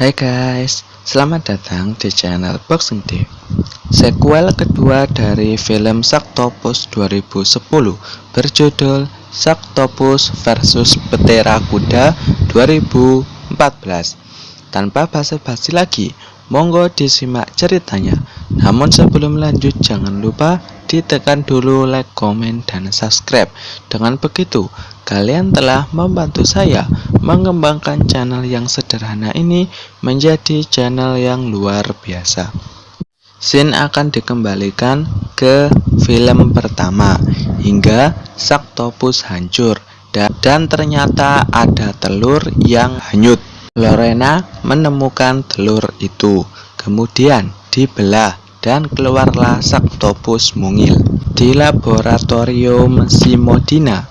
Hai guys, selamat datang di channel Boxing Dev. Sequel kedua dari film Sharktopus 2010 berjudul Sharktopus vs Petera Kuda 2014. Tanpa basa-basi lagi, monggo disimak ceritanya. Namun sebelum lanjut, jangan lupa ditekan dulu like, komen, dan subscribe. Dengan begitu, kalian telah membantu saya mengembangkan channel yang sederhana ini menjadi channel yang luar biasa. Scene akan dikembalikan ke film pertama hingga Sharktopus hancur dan ternyata ada telur yang hanyut. Lorena menemukan telur itu, kemudian dibelah dan keluarlah Sharktopus mungil. Di laboratorium Simodina,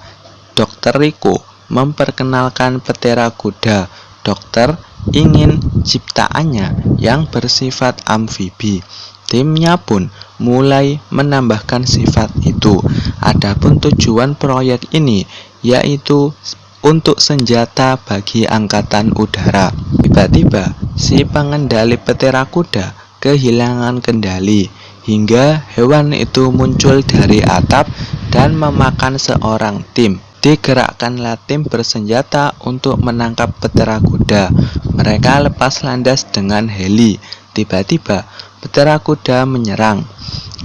Dr. Rico memperkenalkan Petera Kuda. Dokter ingin ciptaannya yang bersifat amfibi. Timnya pun mulai menambahkan sifat itu. Adapun tujuan proyek ini yaitu untuk senjata bagi angkatan udara. Tiba-tiba si pengendali Petera Kuda kehilangan kendali hingga hewan itu muncul dari atap dan memakan seorang tim. Digerakkanlah tim bersenjata untuk menangkap Petera Kuda. Mereka lepas landas dengan heli. Tiba-tiba Petera Kuda menyerang.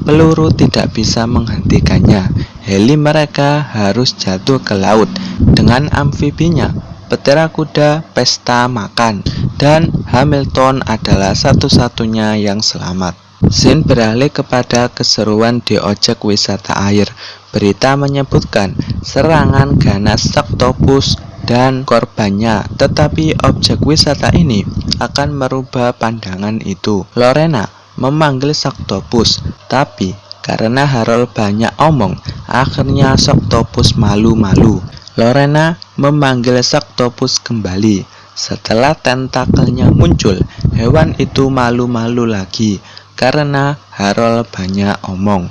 Peluru tidak bisa menghentikannya. Heli mereka harus jatuh ke laut. Dengan amfibinya, Petera Kuda pesta makan, dan Hamilton adalah satu-satunya yang selamat. Scene beralih kepada keseruan di objek wisata air. Berita menyebutkan serangan ganas Sharktopus dan korbannya, tetapi objek wisata ini akan merubah pandangan itu. Lorena memanggil Sharktopus, tapi karena Harold banyak omong, akhirnya Sharktopus malu-malu. Lorena memanggil Sharktopus kembali. Setelah tentakelnya muncul, hewan itu malu-malu lagi karena Harold banyak omong.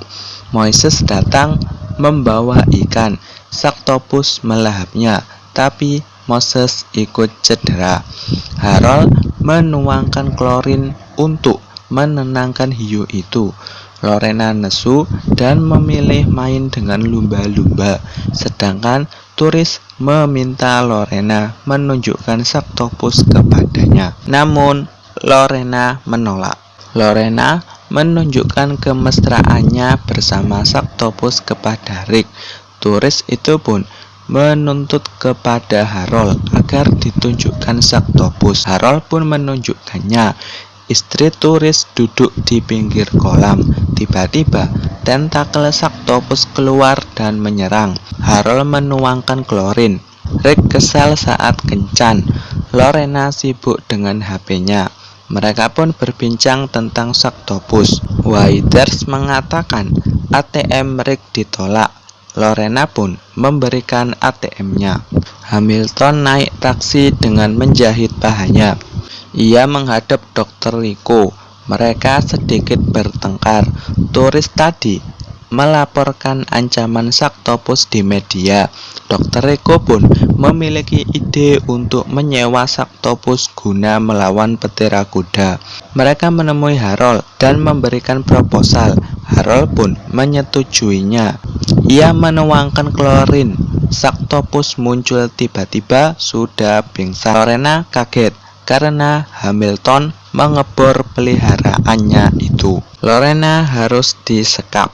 Moises datang membawa ikan. Sharktopus melahapnya, tapi Moses ikut cedera. Harold menuangkan klorin untuk menenangkan hiu itu. Lorena nesu dan memilih main dengan lumba-lumba, sedangkan turis meminta Lorena menunjukkan Sharktopus kepadanya. Namun Lorena menolak. Lorena menunjukkan kemesraannya bersama Sharktopus kepada Rick. Turis itu pun menuntut kepada Harold agar ditunjukkan Sharktopus. Harold pun menunjukkannya. Istri turis duduk di pinggir kolam. Tiba-tiba tentakel Sharktopus keluar dan menyerang. Harold menuangkan klorin. Rick kesal saat kencan. Lorena sibuk dengan HP-nya. Mereka pun berbincang tentang Sharktopus. Waiters mengatakan ATM Rick ditolak. Lorena pun memberikan ATM-nya. Hamilton naik taksi dengan menjahit pahanya. Ia menghadap Dr. Rico. Mereka sedikit bertengkar. Turis tadi melaporkan ancaman Sharktopus di media. Dr. Rico pun memiliki ide untuk menyewa Sharktopus guna melawan Petera Kuda. Mereka menemui Harold dan memberikan proposal. Harold pun menyetujuinya. Ia menuangkan klorin. Sharktopus muncul tiba-tiba sudah pingsan. Lorena kaget karena Hamilton mengebor peliharaannya itu. Lorena harus disekap.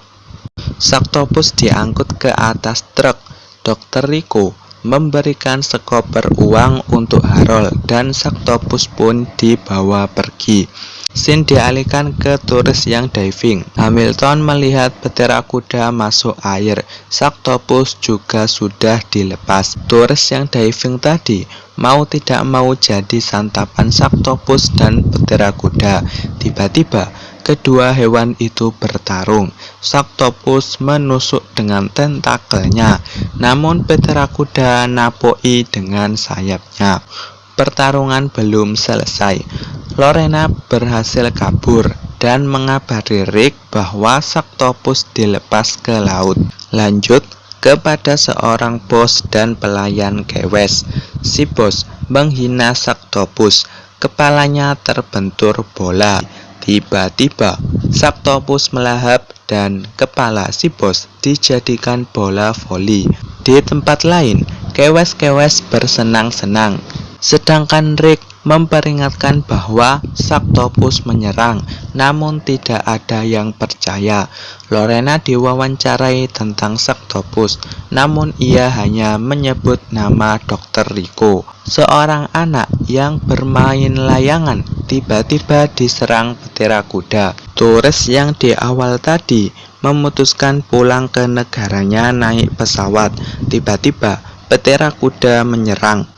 Sharktopus diangkut ke atas truk. Dr. Rico memberikan sekoper uang untuk Harold dan Sharktopus pun dibawa pergi. Scene dialihkan ke turis yang diving. Hamilton melihat Petera Kuda masuk air. Sharktopus juga sudah dilepas. Turis yang diving tadi mau tidak mau jadi santapan Sharktopus dan Petera Kuda. Tiba-tiba kedua hewan itu bertarung. Sharktopus menusuk dengan tentakelnya, namun Petera Kuda napoi dengan sayapnya. Pertarungan belum selesai. Lorena berhasil kabur dan mengabari Rick bahwa Sharktopus dilepas ke laut. Lanjut kepada seorang bos dan pelayan gewes. Si bos menghina Sharktopus kepalanya terbentur bola. Tiba-tiba, Saktopus melahap dan kepala si bos dijadikan bola voli. Di tempat lain, kewes-kewes bersenang-senang, sedangkan Rick memperingatkan bahwa Saktopus menyerang, namun tidak ada yang percaya. Lorena diwawancarai tentang Saktopus, namun ia hanya menyebut nama Dr. Rico. Seorang anak yang bermain layangan tiba-tiba diserang petir kuda. Turis yang di awal tadi memutuskan pulang ke negaranya naik pesawat. Tiba-tiba petir kuda menyerang.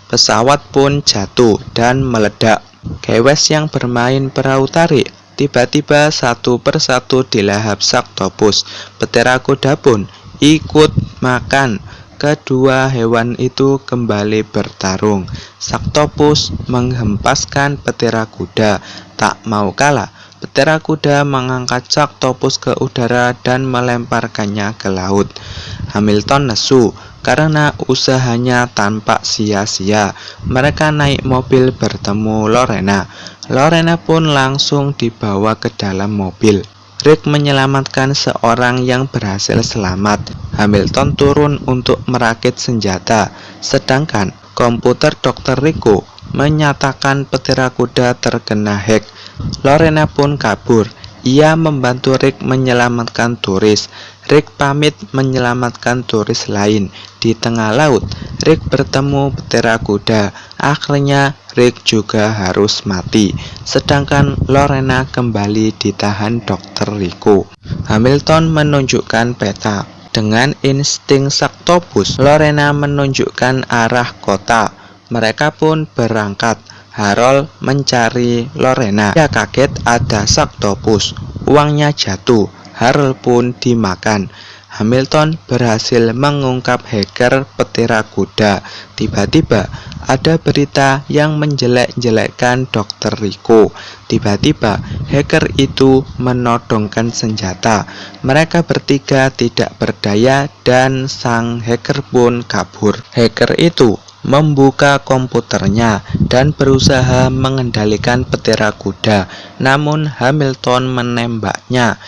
Pesawat pun jatuh dan meledak. Kewes yang bermain perahu tarik tiba-tiba satu persatu dilahap Saktopus. Petir kuda pun ikut makan. Kedua hewan itu kembali bertarung. Saktopus menghempaskan petir kuda. Tak mau kalah, petir kuda mengangkat Saktopus ke udara dan melemparkannya ke laut. Hamilton nesu karena usahanya tampak sia-sia. Mereka naik mobil bertemu Lorena. Lorena pun langsung dibawa ke dalam mobil. Rick menyelamatkan seorang yang berhasil selamat. Hamilton turun untuk merakit senjata, sedangkan komputer Dr. Rico menyatakan petir kuda terkena hack. Lorena pun kabur. Ia membantu Rick menyelamatkan turis. Rick pamit menyelamatkan turis lain. Di tengah laut, Rick bertemu petir kuda. Akhirnya Rick juga harus mati. Sedangkan Lorena kembali ditahan Dr. Rico. Hamilton menunjukkan peta. Dengan insting Saktopus, Lorena menunjukkan arah kota. Mereka pun berangkat. Harold mencari Lorena. Dia kaget ada Saktopus. Uangnya jatuh. Harold pun dimakan. Hamilton berhasil mengungkap hacker petir kuda. Tiba-tiba ada berita yang menjelek-jelekkan Dr. Rico. Tiba-tiba hacker itu menodongkan senjata. Mereka bertiga tidak berdaya dan sang hacker pun kabur. Hacker itu membuka komputernya dan berusaha mengendalikan petir kuda, namun Hamilton menembaknya.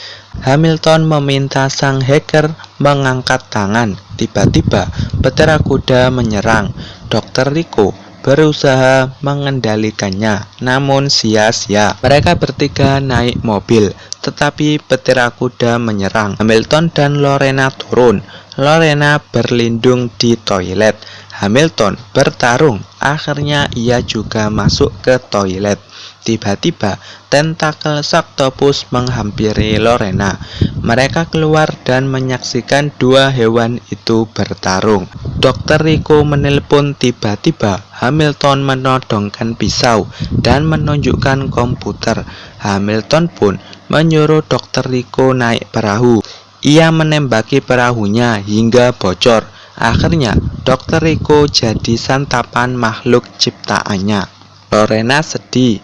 Hamilton meminta sang hacker mengangkat tangan. Tiba-tiba petir kuda menyerang. Dr. Rico berusaha mengendalikannya, namun sia-sia. Mereka bertiga naik mobil, tetapi petir kuda menyerang. Hamilton dan Lorena turun. Lorena berlindung di toilet. Hamilton bertarung. Akhirnya ia juga masuk ke toilet. Tiba-tiba tentakel Saktopus menghampiri Lorena. Mereka keluar dan menyaksikan dua hewan itu bertarung. Dr. Rico menelpon. Tiba-tiba Hamilton menodongkan pisau dan menunjukkan komputer. Hamilton pun menyuruh Dr. Rico naik perahu. Ia menembaki perahunya hingga bocor. Akhirnya Dr. Rico jadi santapan makhluk ciptaannya. Lorena sedih.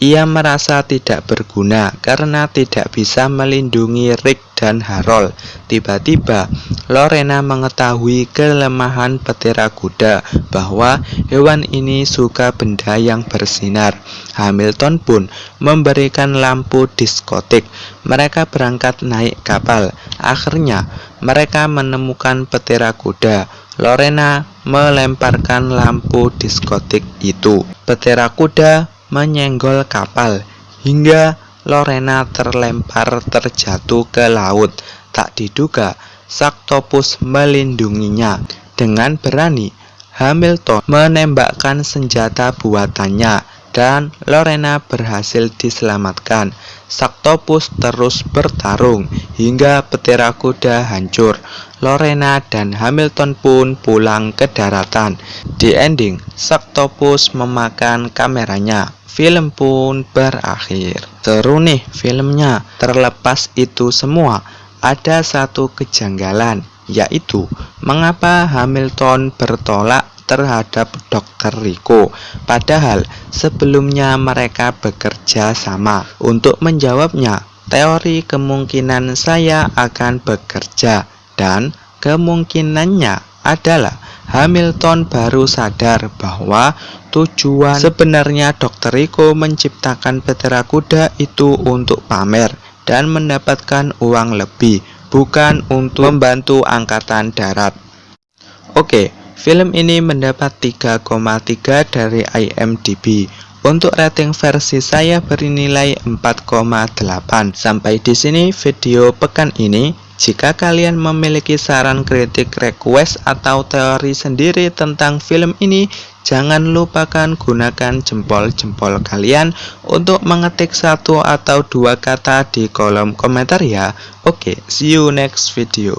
Ia merasa tidak berguna karena tidak bisa melindungi Rick dan Harold. Tiba-tiba Lorena mengetahui kelemahan petir kuda, bahwa hewan ini suka benda yang bersinar. Hamilton pun memberikan lampu diskotik. Mereka berangkat naik kapal. Akhirnya mereka menemukan petir kuda. Lorena melemparkan lampu diskotik itu. Petir kuda menyenggol kapal hingga Lorena terjatuh ke laut. Tak diduga Saktopus melindunginya. Dengan berani Hamilton menembakkan senjata buatannya dan Lorena berhasil diselamatkan. Saktopus terus bertarung hingga petir kuda hancur. Lorena dan Hamilton pun pulang ke daratan. Di ending, Saktopus memakan kameranya. Film pun berakhir. Seru nih filmnya. Terlepas itu semua, ada satu kejanggalan, yaitu mengapa Hamilton bertolak terhadap Dr. Rico, padahal sebelumnya mereka bekerja sama. Untuk menjawabnya, teori kemungkinan saya akan bekerja, dan kemungkinannya adalah Hamilton baru sadar bahwa tujuan sebenarnya Dr. Rico menciptakan Bahtera Kuda itu untuk pamer dan mendapatkan uang lebih, bukan untuk membantu angkatan darat. Oke, film ini mendapat 3,3 dari IMDb. Untuk rating versi saya bernilai 4,8. Sampai di sini video pekan ini. Jika kalian memiliki saran, kritik, request, atau teori sendiri tentang film ini, jangan lupakan gunakan jempol-jempol kalian untuk mengetik 1 atau 2 kata di kolom komentar ya. Oke, see you next video.